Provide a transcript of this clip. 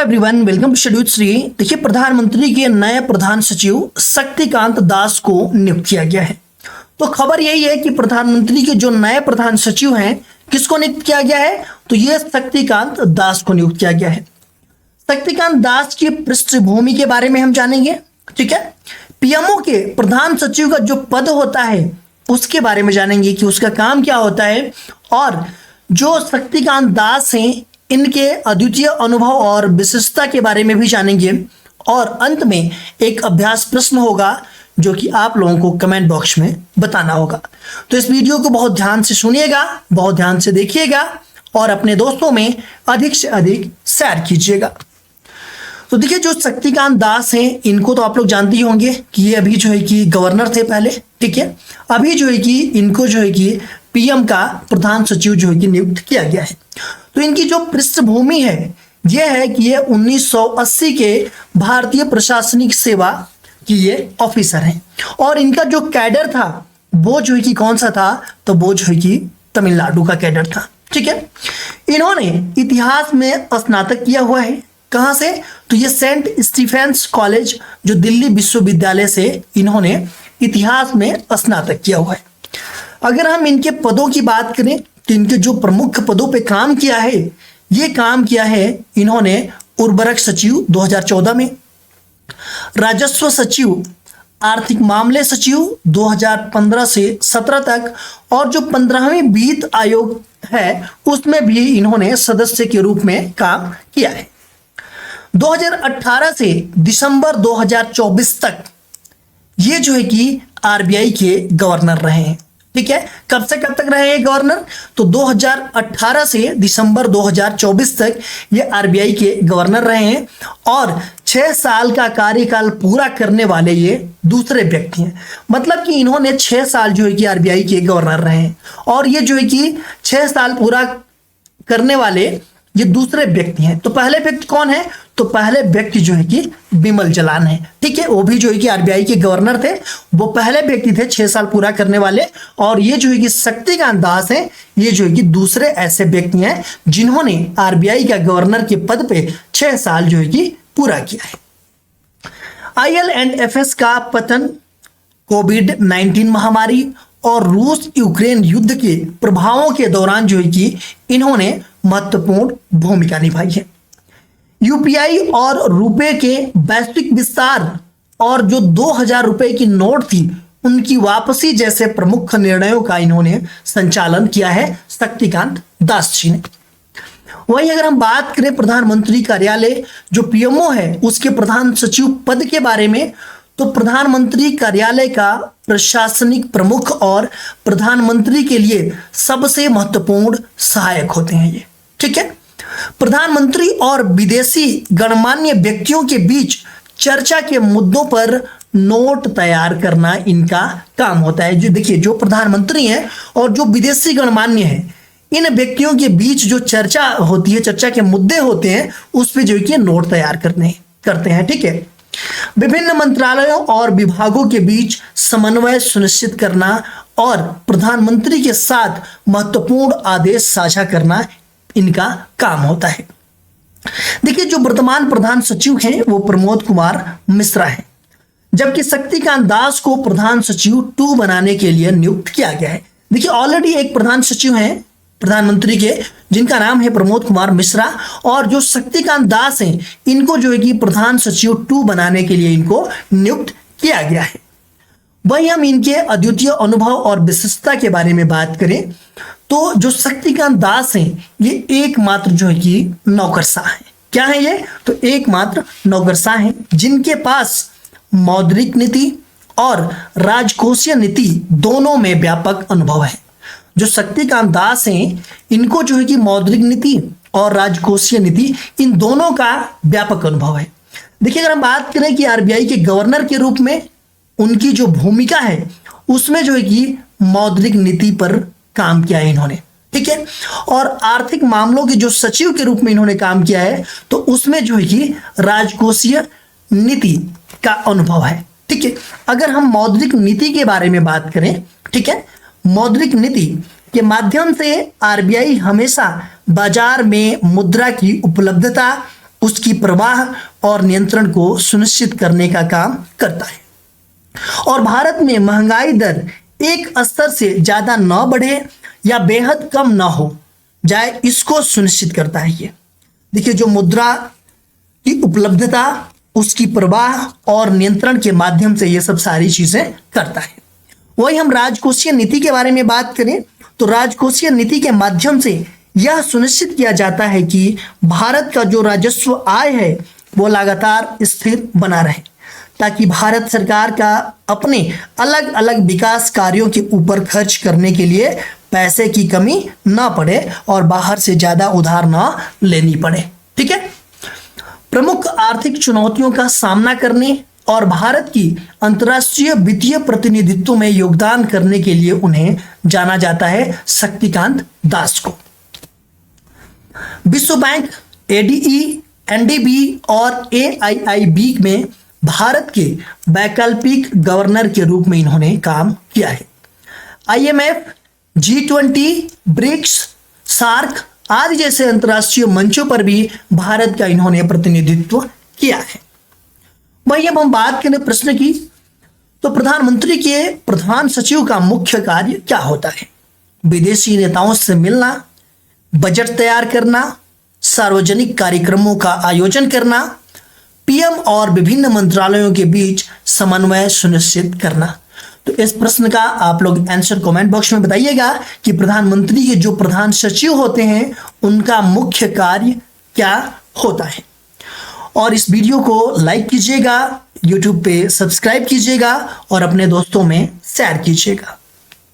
Everyone, welcome to schedule Shri. देखिए, प्रधानमंत्री के नए प्रधान सचिव शक्तिकांत दास को नियुक्त किया गया है। तो खबर यही है कि प्रधानमंत्री के जो नए प्रधान सचिव हैं, किसको नियुक्त किया गया है? तो ये शक्तिकांत दास को नियुक्त किया गया है। शक्तिकांत दास की पृष्ठभूमि के बारे में हम जानेंगे। ठीक है, पीएमओ के प्रधान सचिव का जो पद होता है उसके बारे में जानेंगे कि उसका काम क्या होता है, और जो शक्तिकांत दास हैं इनके अद्वितीय अनुभव और विशिष्टता के बारे में भी जानेंगे। और अंत में एक अभ्यास प्रश्न होगा जो कि आप लोगों को कमेंट बॉक्स में बताना होगा। तो इस वीडियो को बहुत ध्यान से सुनिएगा, बहुत ध्यान से देखिएगा और अपने दोस्तों में अधिक से अधिक शेयर कीजिएगा। तो देखिए, जो शक्तिकांत दास हैं इनको तो आप लोग जानते ही होंगे कि ये अभी जो है कि गवर्नर थे पहले। ठीक है, अभी जो है कि इनको जो है कि पीएम का प्रधान सचिव जो है कि नियुक्त किया गया है। तो इनकी जो पृष्ठभूमि है यह है कि ये 1980 के भारतीय प्रशासनिक सेवा की ये ऑफिसर हैं, और इनका जो कैडर था वो जो है कि कौन सा था? तो वो जो है कि तमिलनाडु का कैडर था। ठीक है, इन्होंने इतिहास में स्नातक किया हुआ है। कहाँ से? तो ये सेंट स्टीफेंस कॉलेज जो दिल्ली विश्वविद्यालय से इन्होंने इतिहास में स्नातक किया हुआ है। अगर हम इनके पदों की बात करें तो इनके जो प्रमुख पदों पे काम किया है, ये काम किया है इन्होंने उर्वरक सचिव 2014 में, राजस्व सचिव, आर्थिक मामले सचिव 2015 से 17 तक, और जो 15वीं वित्त आयोग है उसमें भी इन्होंने सदस्य के रूप में काम किया है। 2018 से दिसंबर 2024 तक ये जो है कि आरबीआई के गवर्नर रहे हैं। ठीक है, कब से कब तक रहे हैं गवर्नर? तो 2018 से दिसंबर 2024 तक ये आरबीआई के गवर्नर रहे हैं, और 6 साल का कार्यकाल पूरा करने वाले ये दूसरे व्यक्ति हैं। मतलब कि इन्होंने 6 साल जो है कि आरबीआई के गवर्नर रहे हैं, और ये जो है कि 6 साल पूरा करने वाले ये दूसरे व्यक्ति हैं। तो पहले व्यक्ति कौन है? तो पहले व्यक्ति जो है कि बिमल जलान है। ठीक है, वो भी जो है कि आरबीआई के गवर्नर थे, वो पहले व्यक्ति थे 6 साल पूरा करने वाले। और ये जो है कि शक्तिकांत दास हैं, ये जो है कि दूसरे ऐसे व्यक्ति हैं जिन्होंने आरबीआई का गवर्नर के पद पे 6 साल जो है कि पूरा किया है। IL&FS का पतन, कोविड-19 महामारी और रूस यूक्रेन युद्ध के प्रभावों के दौरान जो है कि इन्होंने महत्वपूर्ण भूमिका निभाई है। यूपीआई और रुपए के वैश्विक विस्तार और जो 2000 रुपए की नोट थी उनकी वापसी जैसे प्रमुख निर्णयों का इन्होंने संचालन किया है शक्तिकांत दास जी ने। वहीं अगर हम बात करें प्रधानमंत्री कार्यालय जो पीएमओ है उसके प्रधान सचिव पद के बारे में, तो प्रधानमंत्री कार्यालय का प्रशासनिक प्रमुख और प्रधानमंत्री के लिए सबसे महत्वपूर्ण सहायक होते हैं ये। ठीक है, प्रधानमंत्री और विदेशी गणमान्य व्यक्तियों के बीच चर्चा के मुद्दों पर नोट तैयार करना इनका काम होता है। जो देखिए, जो प्रधानमंत्री हैं और जो विदेशी गणमान्य हैं, इन व्यक्तियों के बीच जो चर्चा होती है, चर्चा के मुद्दे होते हैं, उस पर जो कि नोट तैयार करते हैं। ठीक है, विभिन्न मंत्रालयों और विभागों के बीच समन्वय सुनिश्चित करना और प्रधानमंत्री के साथ महत्वपूर्ण आदेश साझा करना इनका काम होता है। देखिए, जो वर्तमान प्रधान सचिव हैं वो प्रमोद कुमार मिश्रा हैं, जबकि शक्तिकांत दास को प्रधान सचिव 2 बनाने के लिए नियुक्त किया गया है। देखिए, ऑलरेडी एक प्रधान सचिव हैं प्रधानमंत्री के जिनका नाम है प्रमोद कुमार मिश्रा, और जो शक्तिकांत दास हैं इनको जो है कि प्रधान सचिव 2 बनाने के लिए इनको नियुक्त किया गया है। वहीं हम इनके अद्वितीय अनुभव और विशिष्टता के बारे में बात करें तो जो शक्तिकांत दास हैं ये एकमात्र जो है कि नौकरशाह हैं। क्या है ये? तो एकमात्र नौकरशाह हैं जिनके पास मौद्रिक नीति और राजकोषीय नीति दोनों में व्यापक अनुभव है। जो शक्तिकांत दास हैं इनको जो है कि मौद्रिक नीति और राजकोषीय नीति इन दोनों का व्यापक अनुभव है। देखिए, अगर हम बात करें कि आरबीआई के गवर्नर के रूप में उनकी जो भूमिका है उसमें जो है कि मौद्रिक नीति पर काम किया है इन्होंने। ठीक है, और आर्थिक मामलों के जो सचिव के रूप में इन्होंने काम किया है तो उसमें जो है कि राजकोषीय नीति का अनुभव है। ठीक है, अगर हम मौद्रिक नीति के बारे में बात करें, ठीक है, मौद्रिक नीति के माध्यम से आरबीआई हमेशा बाजार में मुद्रा की उपलब्धता उसकी प्रवाह और नियंत्रण को सुनिश्चित करने का काम करता है। और भारत में महंगाई दर एक स्तर से ज्यादा न बढ़े या बेहद कम न हो जाए, इसको सुनिश्चित करता है। ये देखिए, जो मुद्रा की उपलब्धता, उसकी प्रवाह और नियंत्रण के माध्यम से ये सब सारी चीजें करता है। वही हम राजकोषीय नीति के बारे में बात करें तो राजकोषीय नीति के माध्यम से यह सुनिश्चित किया जाता है कि भारत का जो राजस्व आय है वो लगातार स्थिर बना रहे, ताकि भारत सरकार का अपने अलग अलग विकास कार्यों के ऊपर खर्च करने के लिए पैसे की कमी ना पड़े और बाहर से ज्यादा उधार ना लेनी पड़े। ठीक है। प्रमुख आर्थिक चुनौतियों का सामना करने और भारत की अंतर्राष्ट्रीय वित्तीय प्रतिनिधित्व में योगदान करने के लिए उन्हें जाना जाता है शक्तिकांत दास को। विश्व बैंक, एडीई, एनडीबी और एआईआईबी में भारत के वैकल्पिक गवर्नर के रूप में इन्होंने काम किया है। आईएमएफ, G20, ब्रिक्स, सार्क आदि जैसे अंतर्राष्ट्रीय मंचों पर भी भारत का इन्होंने प्रतिनिधित्व किया है। वही अब हम बात करें प्रश्न की, तो प्रधानमंत्री के प्रधान सचिव का मुख्य कार्य क्या होता है? विदेशी नेताओं से मिलना, बजट तैयार करना, सार्वजनिक कार्यक्रमों का आयोजन करना, पीएम और विभिन्न मंत्रालयों के बीच समन्वय सुनिश्चित करना। तो इस प्रश्न का आप लोग आंसर कमेंट बॉक्स में बताइएगा कि प्रधानमंत्री के जो प्रधान सचिव होते हैं उनका मुख्य कार्य क्या होता है। और इस वीडियो को लाइक कीजिएगा, यूट्यूब पे सब्सक्राइब कीजिएगा और अपने दोस्तों में शेयर कीजिएगा।